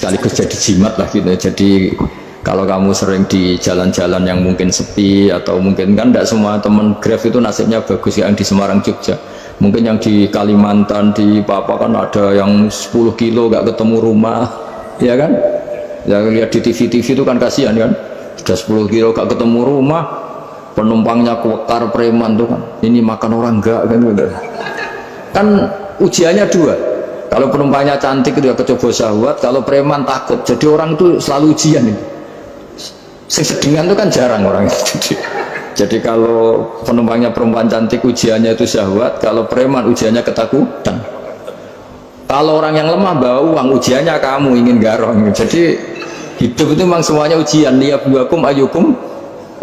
sekaligus jadi jimat lah gitu. Jadi kalau kamu sering di jalan-jalan yang mungkin sepi atau mungkin kan tidak semua teman Grab itu nasibnya bagus yang di Semarang Jogja. Mungkin yang di Kalimantan di Papua kan ada yang 10 kilo gak ketemu rumah, ya kan? Yang lihat di TV-TV itu kan kasihan kan? Sudah 10 kilo gak ketemu rumah, penumpangnya kuekar preman tuh kan. Ini makan orang enggak kan gitu. Kan ujiannya dua. Kalau penumpangnya cantik itu ya kecoba syahwat, kalau preman takut. Jadi orang itu selalu ujian itu. Sedingan itu kan jarang orang itu. Jadi kalau penumpangnya perempuan cantik ujiannya itu syahwat, kalau preman ujiannya ketakutan. Kalau orang yang lemah bawa uang ujiannya kamu ingin garong. Jadi hidup itu memang semuanya ujian. Liyabluwakum ayyukum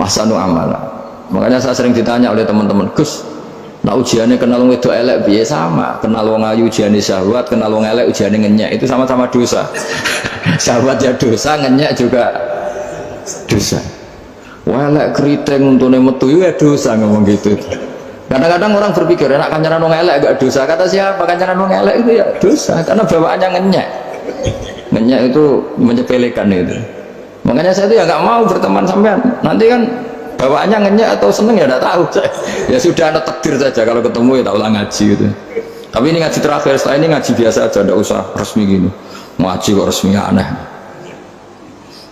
ahsanu amala. Makanya saya sering ditanya oleh teman-teman, Gus, nah ujiannya kenal wong wedok elek piye? Sama, kenal wong ayu ujiannya syahwat, kenal wong elek ujiannya ngenyek, itu sama-sama dosa. Syahwat ya dosa, ngenyek juga dosa. Elek keriting untune metu ya dosa, ngomong gitu. Kadang-kadang orang berpikir enak kancanan wong elek gak dosa. Kata siapa? Kancanan wong elek itu ya dosa karena bawaannya ngenyek. Ngenyek itu menyepelekan itu. Makanya saya itu ya nggak mau berteman sampean. Nanti kan bawaannya ngenyek atau seneng ya tidak tahu. Ya sudah ada takdir saja, kalau ketemu ya tak ulang ngaji gitu. Tapi ini ngaji terakhir, setelah ini ngaji biasa aja, tidak usah resmi gini. Ngaji kok resmi aneh.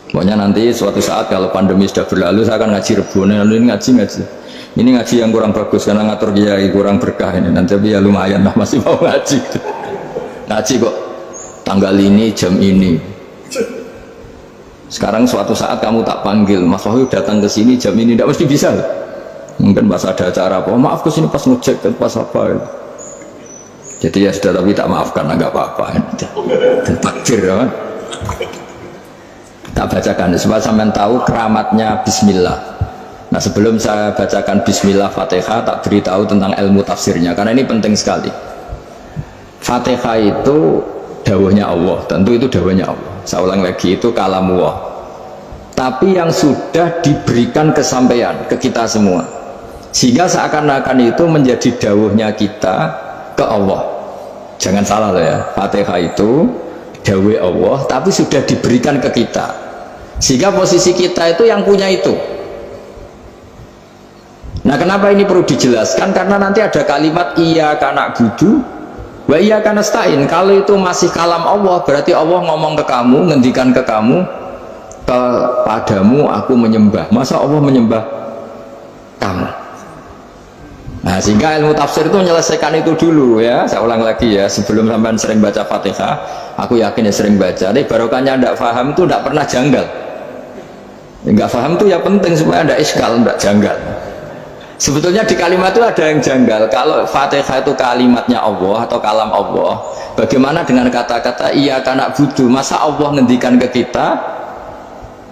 Pokoknya nanti suatu saat kalau pandemi sudah berlalu saya akan ngaji Rebone. Lalu ini ngaji. Ini ngaji yang kurang bagus karena ngatur kiai kurang berkah ini. Nanti tapi ya lumayan lah masih mau ngaji. Ngaji kok tanggal ini jam ini. Sekarang suatu saat kamu tak panggil, Mas Wahyu datang ke sini jam ini, tidak mesti bisa. Mungkin pas ada acara apa, maaf ke sini pas ngecek pas apa. Jadi ya sudah, tapi tak maafkan, enggak apa-apa. Takdir ya. Tak bacakan supaya sampean tahu keramatnya bismillah. Nah, sebelum saya bacakan bismillah Fatihah, tak beritahu tentang ilmu tafsirnya karena ini penting sekali. Fatihah itu dawuhnya Allah, tentu itu dawuhnya Allah. Saya ulang lagi, itu kalamullah. Tapi yang sudah diberikan kesampaian ke kita semua. Sehingga seakan-akan itu menjadi dawuhnya kita ke Allah. Jangan salah loh ya. Fatihah itu dawuh Allah tapi sudah diberikan ke kita. Sehingga posisi kita itu yang punya itu. Nah, kenapa ini perlu dijelaskan? Karena nanti ada kalimat iyyaka na'budu wa iyyaka nasta'in. Kalau itu masih kalam Allah, berarti Allah ngomong ke kamu, ngendikan ke kamu, kepadamu aku menyembah. Masa Allah menyembah kamu? Nah, sehingga ilmu tafsir itu menyelesaikan itu dulu ya. Saya ulang lagi ya, sebelum sampean sering baca Fatihah, aku yakin ya sering baca. Ini barokahnya tidak paham itu tidak pernah janggal. Enggak paham itu ya penting supaya tidak iskal, tidak janggal. Sebetulnya di kalimat itu ada yang janggal. Kalau Fatihah itu kalimatnya Allah atau kalam Allah, bagaimana dengan kata-kata iyyaka na'budu? Masa Allah ngendikan ke kita,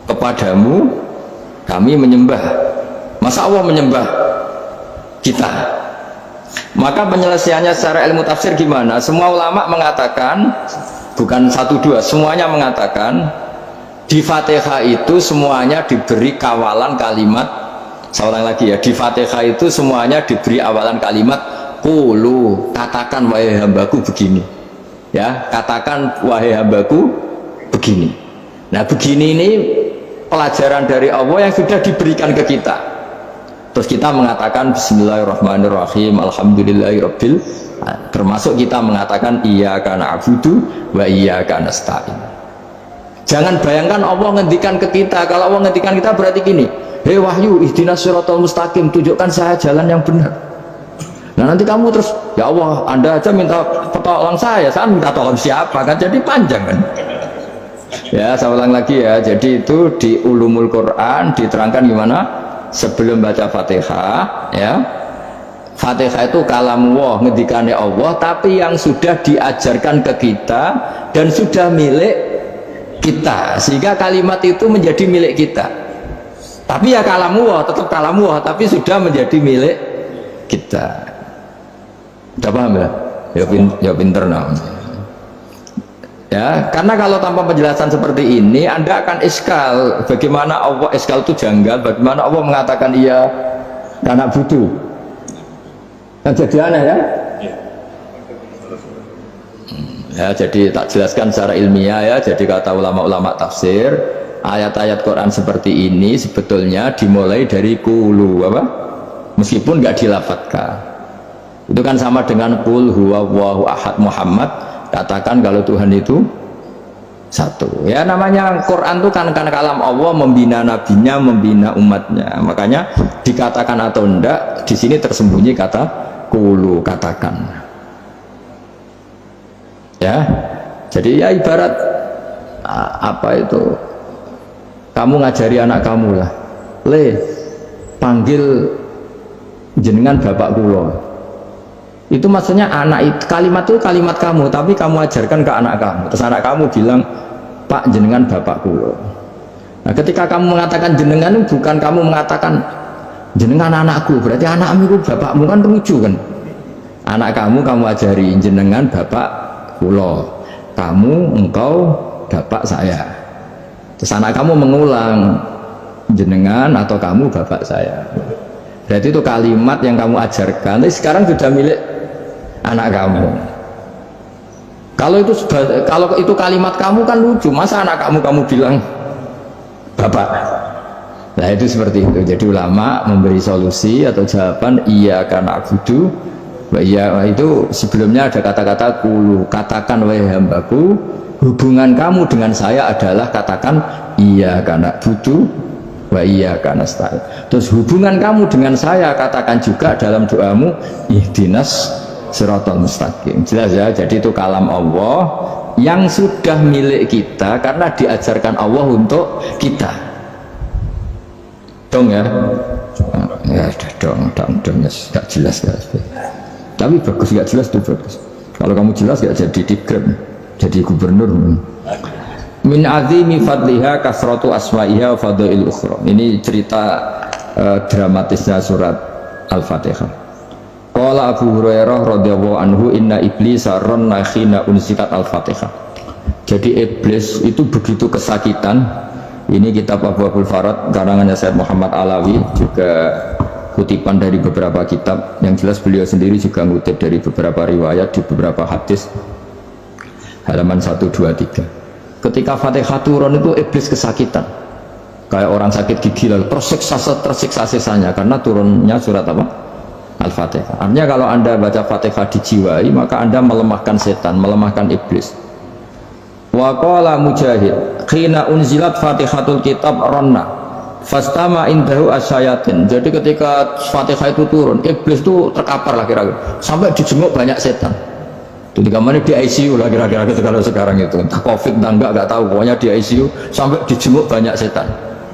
kepadamu kami menyembah? Masa Allah menyembah kita? Maka penyelesaiannya secara ilmu tafsir gimana? Semua ulama mengatakan, bukan satu dua, semuanya mengatakan di Fatihah itu semuanya diberi kawalan kalimat. Saya ulang lagi ya, di Fatihah itu semuanya diberi awalan kalimat qulu, katakan wahai hambaku begini ya, katakan wahai hambaku begini. Nah, begini ini pelajaran dari Allah yang sudah diberikan ke kita. Terus kita mengatakan bismillahirrahmanirrahim, alhamdulillahirabbil, termasuk kita mengatakan iyyaka na'budu wa iyyaka nasta'in. Jangan bayangkan Allah ngendikan ke kita. Kalau Allah ngendikan kita berarti gini, hei Wahyu ihdinas siratal mustaqim, tunjukkan saya jalan yang benar. Nah, nanti kamu terus, ya Allah Anda aja minta pertolongan saya minta tolong siapa kan, jadi panjang kan. Ya, saya ulang lagi ya, jadi itu di ulumul Quran diterangkan gimana sebelum baca Fatihah ya. Fatihah itu kalamullah, ngendikannya Allah, tapi yang sudah diajarkan ke kita dan sudah milik kita, sehingga kalimat itu menjadi milik kita. Tapi ya kalamullah, tetap kalamullah, tapi sudah menjadi milik kita. Udah paham ya? Ya pinter nah. Ya, karena kalau tanpa penjelasan seperti ini Anda akan iskal. Bagaimana Allah, iskal itu janggal, bagaimana Allah mengatakan iya karena butuh. Kan jadi aneh ya? Ya, jadi tak jelaskan secara ilmiah ya. Jadi kata ulama-ulama tafsir, ayat-ayat Quran seperti ini sebetulnya dimulai dari kulu apa? Meskipun nggak dilafatkan. Itu kan sama dengan qul huwallahu ahad Muhammad, katakan kalau Tuhan itu satu. Ya namanya Quran itu kan kalam Allah, membina nabinya, membina umatnya. Makanya dikatakan atau enggak, di sini tersembunyi kata kulu, katakan. Ya. Jadi ya ibarat apa itu? Kamu ngajari anak kamu lah. Le, panggil jenengan bapak kula. Itu maksudnya anak itu, kalimat itu kalimat kamu, tapi kamu ajarkan ke anak kamu. Terus anak kamu bilang, Pak jenengan bapak kula. Nah ketika kamu mengatakan jenengan, bukan kamu mengatakan jenengan anakku, berarti anakmu itu bapakmu, kan lucu kan. Anak kamu ajari jenengan bapak kula, kamu engkau bapak saya. Terus anak kamu mengulang jenengan atau kamu bapak saya. Berarti itu kalimat yang kamu ajarkan, tapi sekarang sudah milik anak kamu. Kalau itu kalimat kamu kan lucu, masa anak kamu bilang bapak. Nah itu seperti itu. Jadi ulama memberi solusi atau jawaban iya karena abudu. Iya itu sebelumnya ada kata-kata kulu, katakan wahai hambaku, hubungan kamu dengan saya adalah katakan iya karena abudu wa iya karena nasta'in. Terus hubungan kamu dengan saya katakan juga dalam doamu ihdinas siratal mustaqim. Jelas ya, jadi itu kalam Allah yang sudah milik kita karena diajarkan Allah untuk kita. Dong ya? Ya udah dong ya, gak jelas ya. Tapi bagus, gak jelas tuh bagus. Kalau kamu jelas gak jadi dikrem, jadi gubernur. Min azimi fadliha kasratu asma'iha wa fadail ukhra. Ini cerita dramatisnya surat Al-Fatihah. Qala Abu Hurairah radhiyallahu anhu inna iblisa ranna khina unzilat Al-Fatihah. Jadi iblis itu begitu kesakitan. Ini kitab Abwaabul Farad karangannya Syekh Muhammad Alawi, juga kutipan dari beberapa kitab. Yang jelas beliau sendiri juga ngutip dari beberapa riwayat di beberapa hadis, halaman 1, 2, 3. Ketika Fatihah turun itu iblis kesakitan kayak orang sakit gigi, lalu tersiksa sisanya karena turunnya surat apa? Al-Fatihah. Artinya kalau anda baca Fatihah dijiwai, maka anda melemahkan setan, melemahkan iblis. Wa qala Mujahid khina unzilat Fatihatul kitab ronna fastama indahu asyayatin. Jadi ketika Fatihah itu turun, iblis itu terkapar lah kira-kira, sampai dijenguk banyak setan. Itu di kamarnya di ICU lah kira-kira gitu kalau sekarang itu, entah covid entah enggak tahu, pokoknya di ICU sampai dijenguk banyak setan.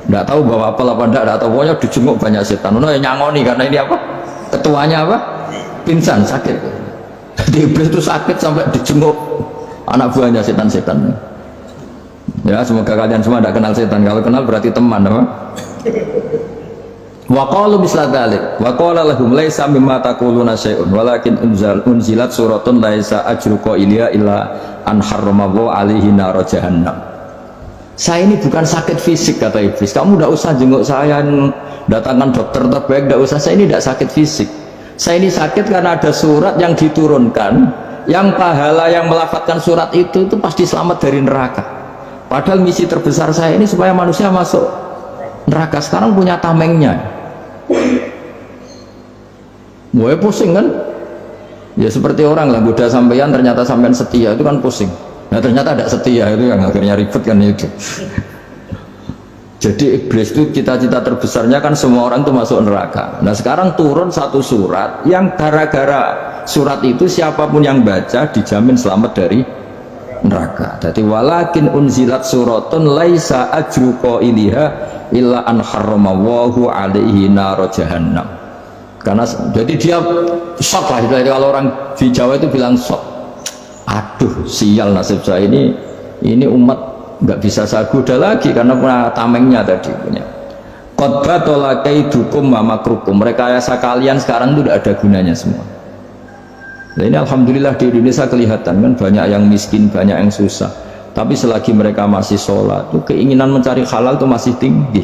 Enggak tahu bawa apa enggak tahu, pokoknya dijenguk banyak setan. Ono yang nyangoni karena ini apa? Ketuanya apa? Pingsan, sakit. Jadi iblis itu sakit sampai dijenguk anak buahnya setan-setan. Ya semoga kalian semua tidak kenal setan. Kalau kenal berarti teman, apa? Wa qalu misla dzalik wa qala lahum laisa mimma taquluna syai'un walakin unzilat suratun laisa ajruqa ilya illa an harramallahu alaihi nar jahannam. Saya ini bukan sakit fisik, kata iblis. Kamu tidak usah jenguk saya, datangkan dokter terbaik, tidak usah. Saya ini tidak sakit fisik. Saya ini sakit karena ada surat yang diturunkan, yang pahala yang melafadzkan surat itu pasti selamat dari neraka. Padahal misi terbesar saya ini supaya manusia masuk neraka. Sekarang punya tamengnya. Mulai pusing kan? Ya seperti orang lah, goda sampeyan ternyata sampeyan setia, itu kan pusing. Nah ternyata tidak setia, itu yang akhirnya ribet kan itu. Jadi iblis itu cita-cita terbesarnya kan semua orang itu masuk neraka. Nah sekarang turun satu surat yang gara-gara surat itu siapapun yang baca dijamin selamat dari neraka. Jadi walakin unzilat suratun laisa ajru qailiha illa an harramallahu alaihi nar jahannam. Karena jadi dia shock lah, kalau orang di Jawa itu bilang shock. Aduh sial nasib saya ini umat nggak bisa saya goda lagi karena punya tamengnya tadi punya. Qad tolakaidukum wa makrukum. Rekayasa kalian sekarang itu tidak ada gunanya semua. Nah ini alhamdulillah di Indonesia kelihatan kan banyak yang miskin, banyak yang susah. Tapi selagi mereka masih sholat, tuh keinginan mencari halal itu masih tinggi.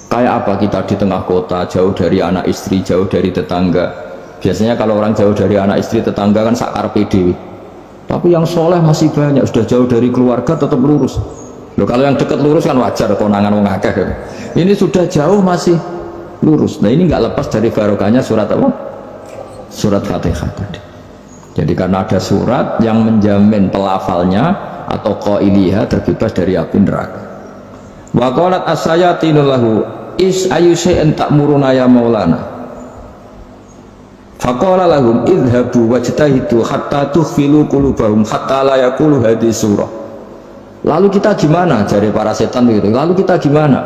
Kayak apa kita di tengah kota, jauh dari anak istri, jauh dari tetangga. Biasanya kalau orang jauh dari anak istri tetangga kan sakar PD. Tapi yang soleh masih banyak, sudah jauh dari keluarga tetap lurus. Loh, kalau yang dekat lurus kan wajar, konangan wong akeh. Ini sudah jauh masih lurus. Nah ini nggak lepas dari barokahnya surat apa? Surat Fatihah tadi. Jadi karena ada surat yang menjamin pelafalnya atau qailiha terbebas dari api neraka. Wa qalat as-sayatinu lahu is ayu syai'in ta'muruna ya maulana. Faqala lahum idhabu wajtahidu hatta tukhfilu qulubahum hatta la yaqulu hadhihi surah. Lalu kita gimana, jari para setan gitu. Lalu kita gimana?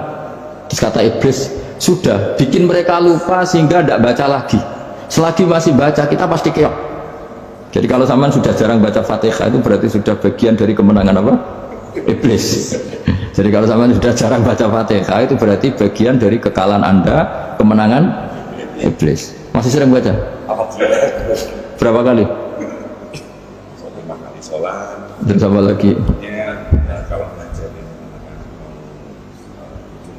Terus kata iblis, sudah bikin mereka lupa sehingga tidak baca lagi. Selagi masih baca kita pasti keok. Jadi kalau sampean sudah jarang baca Fatihah itu berarti sudah bagian dari kemenangan apa? Iblis. Jadi kalau sampean sudah jarang baca Fatihah itu berarti bagian dari kekalahan Anda, kemenangan iblis. Masih sering baca? Berapa kali? 5 kali sholat. Dan sama lagi? Ya, kalau ngajarin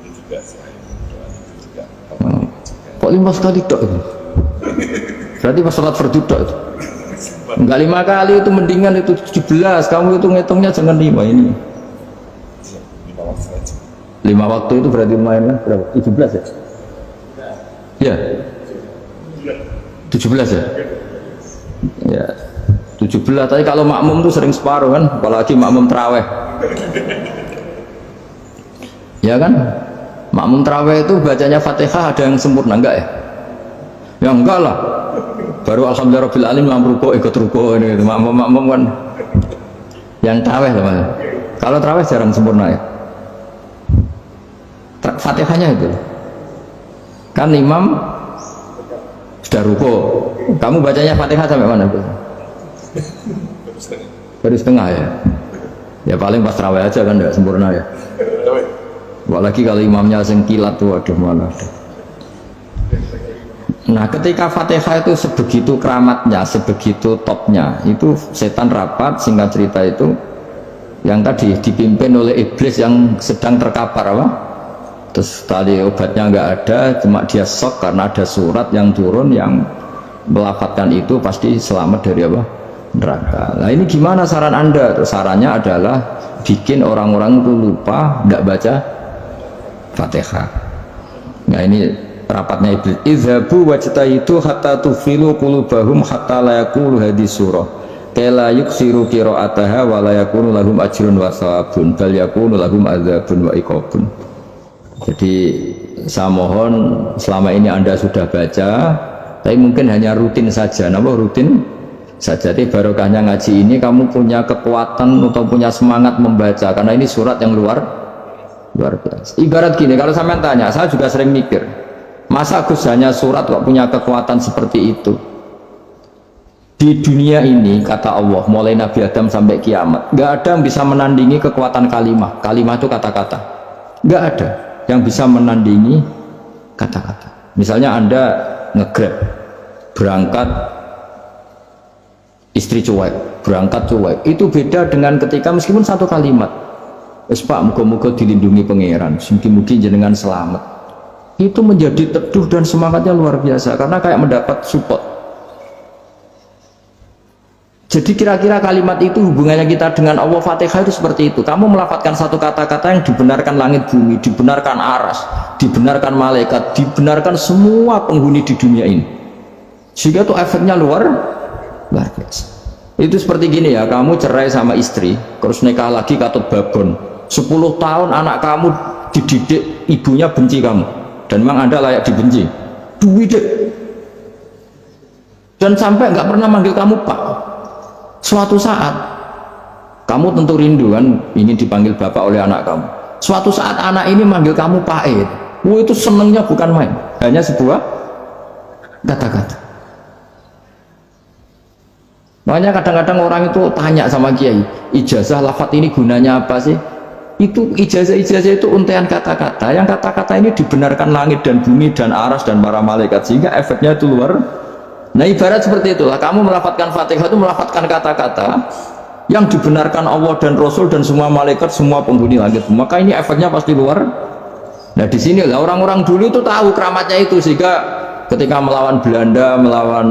itu juga selain doa itu juga. Kok 5 kali dok itu? Berarti pas sholat fardu dok itu? Enggak 5 kali itu mendingan itu 17. Kamu itu ngitungnya jangan 5 ini. 5 waktu saja. 5 waktu itu berarti lumayan lah. Berapa? 17 ya? Ya. 17 ya? Ya 17, tapi kalau makmum tuh sering separuh kan, apalagi makmum terawih ya kan, makmum terawih itu bacanya Fatihah ada yang sempurna enggak ya? Ya enggak lah, baru alhamdulillah rabbil alamin mampu ikut ruko ini gitu. Makmum kan yang terawih lah, kalau terawih jarang sempurna ya Fatihahnya itu kan imam sudah ruko, kamu bacanya Fatihah sampai mana? Baru setengah ya? Ya paling pas terawih aja kan tidak sempurna ya. Apalagi kalau imamnya sengkilat tuh, waduh malah. Nah ketika Fatihah itu sebegitu keramatnya, sebegitu topnya, itu setan rapat, singkat cerita itu yang tadi dipimpin oleh iblis yang sedang terkapar apa? Terus tadi obatnya nggak ada, cuma dia shock karena ada surat yang turun yang melafatkan itu pasti selamat dari apa? Neraka. Nah ini gimana saran Anda? Terus sarannya adalah bikin orang-orang itu lupa, nggak baca Fatihah. Nah ini rapatnya iblis. Idhabu wajtahidu hatta tufilu qulubahum hatta la yaqulu hadhihi surah. Kala yuksiru qira'ataha wa la yakunu lahum ajrun wa thawabun bal yakunu lahum adzabun wa iqabun. Jadi saya mohon selama ini Anda sudah baca, tapi mungkin hanya rutin saja. Nama rutin saja. Jadi barokahnya ngaji ini kamu punya kekuatan atau punya semangat membaca karena ini surat yang luar biasa. Ibarat gini, kalau sampean tanya, saya juga sering mikir, masa Gus hanya surat kok punya kekuatan seperti itu? Di dunia ini kata Allah, mulai Nabi Adam sampai kiamat, nggak ada yang bisa menandingi kekuatan kalimah. Kalimah itu kata-kata, nggak ada yang bisa menandingi kata-kata. Misalnya Anda nge-grab berangkat, istri cuek, berangkat cuek, itu beda dengan ketika meskipun satu kalimat, wes Pak muga-muga dilindungi pangeran, mungkin jenengan selamat, itu menjadi teduh dan semangatnya luar biasa karena kayak mendapat support. Jadi kira-kira kalimat itu hubungannya kita dengan Allah, Fatihah itu seperti itu. Kamu melafadzkan satu kata-kata yang dibenarkan langit bumi, dibenarkan aras, dibenarkan malaikat, dibenarkan semua penghuni di dunia ini. Sehingga itu efeknya luar biasa. Itu seperti gini ya, kamu cerai sama istri, terus nikah lagi katut babon. 10 tahun anak kamu dididik, ibunya benci kamu. Dan memang Anda layak dibenci. Dididik. Dan sampai nggak pernah manggil kamu Pak. Suatu saat kamu tentu rindu kan ingin dipanggil bapak oleh anak kamu. Suatu saat anak ini manggil kamu Pak Ed. Itu senengnya bukan main, hanya sebuah kata-kata. Makanya kadang-kadang orang itu tanya sama kiai, ijazah lafadz ini gunanya apa sih? Itu ijazah itu untaian kata-kata. Yang kata-kata ini dibenarkan langit dan bumi dan aras dan para malaikat, sehingga efeknya itu luar. Nah ibarat seperti itulah, kamu melafadzkan Fatihah itu melafadzkan kata-kata yang dibenarkan Allah dan Rasul dan semua malaikat, semua penghuni langit, maka ini efeknya pasti luar. Nah di sini lah orang-orang dulu itu tahu keramatnya itu, sehingga ketika melawan Belanda, melawan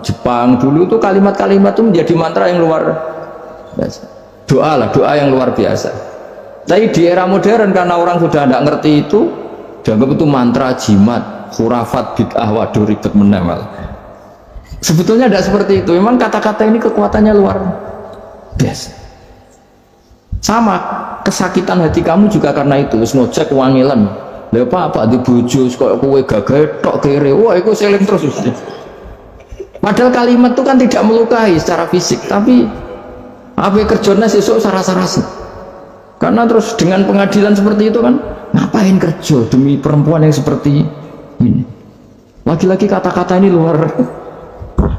Jepang dulu itu kalimat-kalimat itu menjadi mantra yang luar Doa lah, doa yang luar biasa. Tapi di era modern karena orang sudah tidak ngerti itu, dianggap itu mantra, jimat, khurafat, bid'ah, waduh ribet menemal. Sebetulnya tidak seperti itu. Memang kata-kata ini kekuatannya luar biasa. Sama kesakitan hati kamu juga karena itu. Wis ngojek wangilan. Lha apa di bojo kok kowe gagah tok kere. Wah, iku seling terus. Padahal kalimat itu kan tidak melukai secara fisik, tapi apa kerjanya sesuk sarasa-rasa. Karena terus dengan pengadilan seperti itu kan, ngapain kerja demi perempuan yang seperti ini? Lagi-lagi kata-kata ini luar.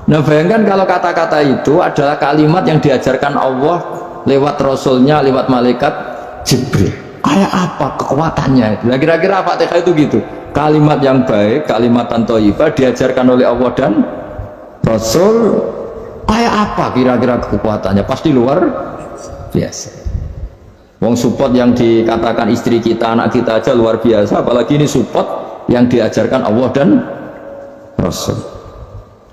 Nah bayangkan kalau kata-kata itu adalah kalimat yang diajarkan Allah lewat Rasulnya, lewat malaikat Jibril. Kayak apa kekuatannya itu? Nah, kira-kira Fatihah itu gitu. Kalimat yang baik, kalimatan thayyibah diajarkan oleh Allah dan Rasul. Kayak apa kira-kira kekuatannya? Pasti luar biasa. Wong support yang dikatakan istri kita, anak kita aja luar biasa, apalagi ini support yang diajarkan Allah dan Rasul.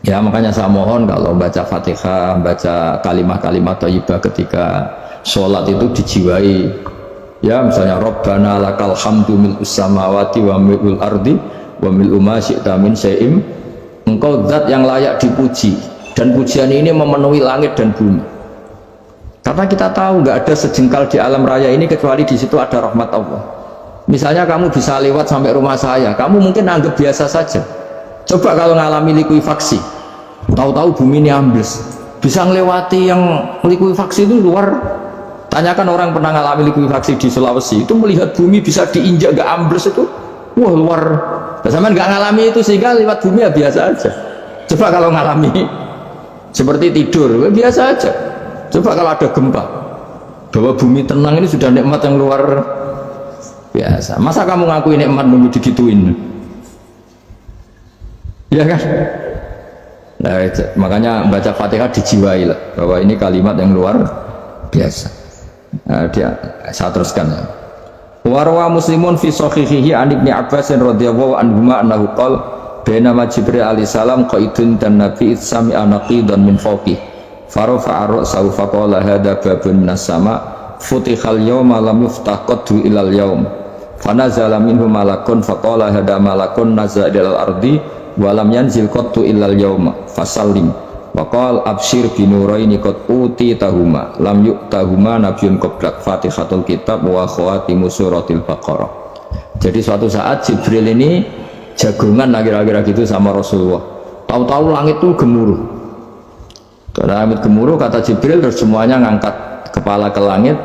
Ya makanya saya mohon kalau baca Fatihah, baca kalimat-kalimat thayyibah ketika sholat itu dijiwai. Ya misalnya Rabbana lakal hamdu mil'us samawati wa mil'ul ardi wa mil'u ma syi'ta min syai'im. Engkau zat yang layak dipuji, dan pujian ini memenuhi langit dan bumi. Karena kita tahu nggak ada sejengkal di alam raya ini kecuali di situ ada rahmat Allah. Misalnya kamu bisa lewat sampai rumah saya, kamu mungkin anggap biasa saja. Coba kalau ngalami likuifaksi, tahu-tahu bumi ini ambles, bisa ngelewati yang likuifaksi itu luar. Tanyakan orang pernah ngalami likuifaksi di Sulawesi, itu melihat bumi bisa diinjak nggak ambles itu, wah luar. Zaman nggak ngalami itu sehingga lewat bumi ya biasa aja. Coba kalau ngalami seperti tidur, biasa aja. Coba kalau ada gempa, bahwa bumi tenang ini sudah nikmat yang luar biasa. Masa kamu ngaku nikmat nunggu digituin? Ya kan? Nah, makanya baca Fatihah dijiwai lah, bahwa ini kalimat yang luar biasa. Nah, saya teruskan ya. Warwa Muslimun fi sahihihi an Ibnu Abbas radhiyallahu anhuma annahu qala bainama Jibril alaihi salam qaidun dan Nabi sami'a naqidan min fawqi farafa'a ra'sahu faqala hadza babun minas sama futihal yawma lam yuftah qaddu ilal yawm fanazala minhu malakun faqala hadza malakun nazala ilal ardi wa lam yanzil qaddu ilal yawma fasallim waqal absyir binuraini qad utitahuma lam yu'tahuma nabiyyun qablak Fatihatul kitab wa khawatimu suratil Baqarah. Jadi suatu saat Jibril ini jagungan kira-kira gitu sama Rasulullah. Tahu-tahu langit itu gemuruh. Karena langit gemuruh kata Jibril terus semuanya ngangkat kepala ke langit.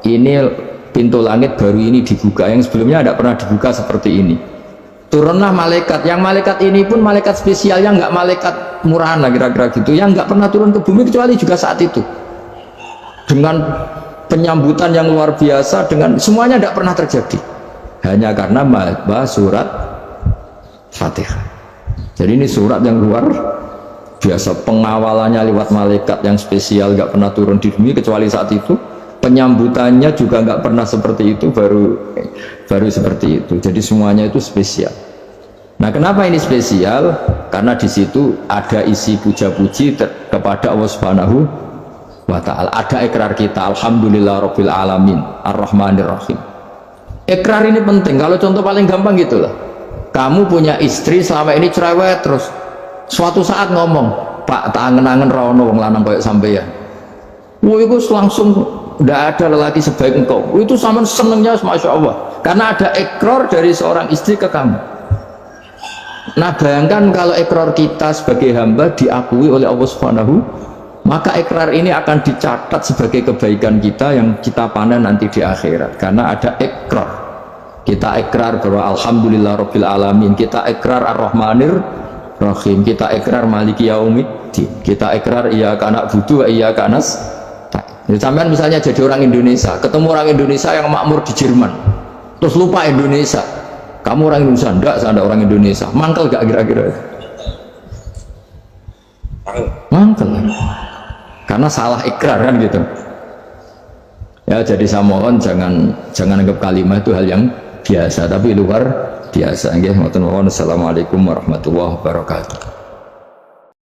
Ini pintu langit baru ini dibuka, yang sebelumnya tidak pernah dibuka seperti ini. Turunlah malaikat, yang malaikat ini pun malaikat spesial, yang nggak malaikat murahan kira-kira gitu, yang nggak pernah turun ke bumi kecuali juga saat itu, dengan penyambutan yang luar biasa, dengan semuanya tidak pernah terjadi hanya karena bahas surat Fatihah. Jadi ini surat yang luar biasa, pengawalannya lewat malaikat yang spesial, nggak pernah turun di bumi kecuali saat itu, penyambutannya juga nggak pernah seperti itu, baru seperti itu. Jadi semuanya itu spesial. Nah kenapa ini spesial? Karena di situ ada isi puja-puji kepada Allah Subhanahu wa Ta'ala. Ada ikrar kita, alhamdulillah rabbil alamin ar-rahmanir rahim. Ikrar ini penting. Kalau contoh paling gampang gitu lah, kamu punya istri selama ini cerewet, terus suatu saat ngomong, Pak tak angen-angen rawono wong lanang koyo sampeyan. Wah itu langsung tidak ada lelaki sebaik engkau. Itu sama senengnya, masya Allah, karena ada ikrar dari seorang istri ke kamu. Nah bayangkan kalau ikrar kita sebagai hamba diakui oleh Allah Subhanahu, maka ikrar ini akan dicatat sebagai kebaikan kita yang kita panen nanti di akhirat, karena ada ikrar. Kita ikrar bahwa alhamdulillah rabbil alamin, kita ikrar ar-rahmanir rahim, kita ikrar maliki yaumiddin, kita ikrar iyyaka na'budu wa iyyaka nasta'in. Sampean misalnya jadi orang Indonesia, ketemu orang Indonesia yang makmur di Jerman, terus lupa Indonesia. Kamu orang Indonesia? Enggak, saya ada orang Indonesia. Mangkel gak kira-kira? Mangkel. Karena salah ikrar kan gitu. Ya jadi saya mohon jangan anggap kalimat itu hal yang biasa, tapi luar biasa. Nggih, ngoten mawon. Assalamualaikum warahmatullahi wabarakatuh.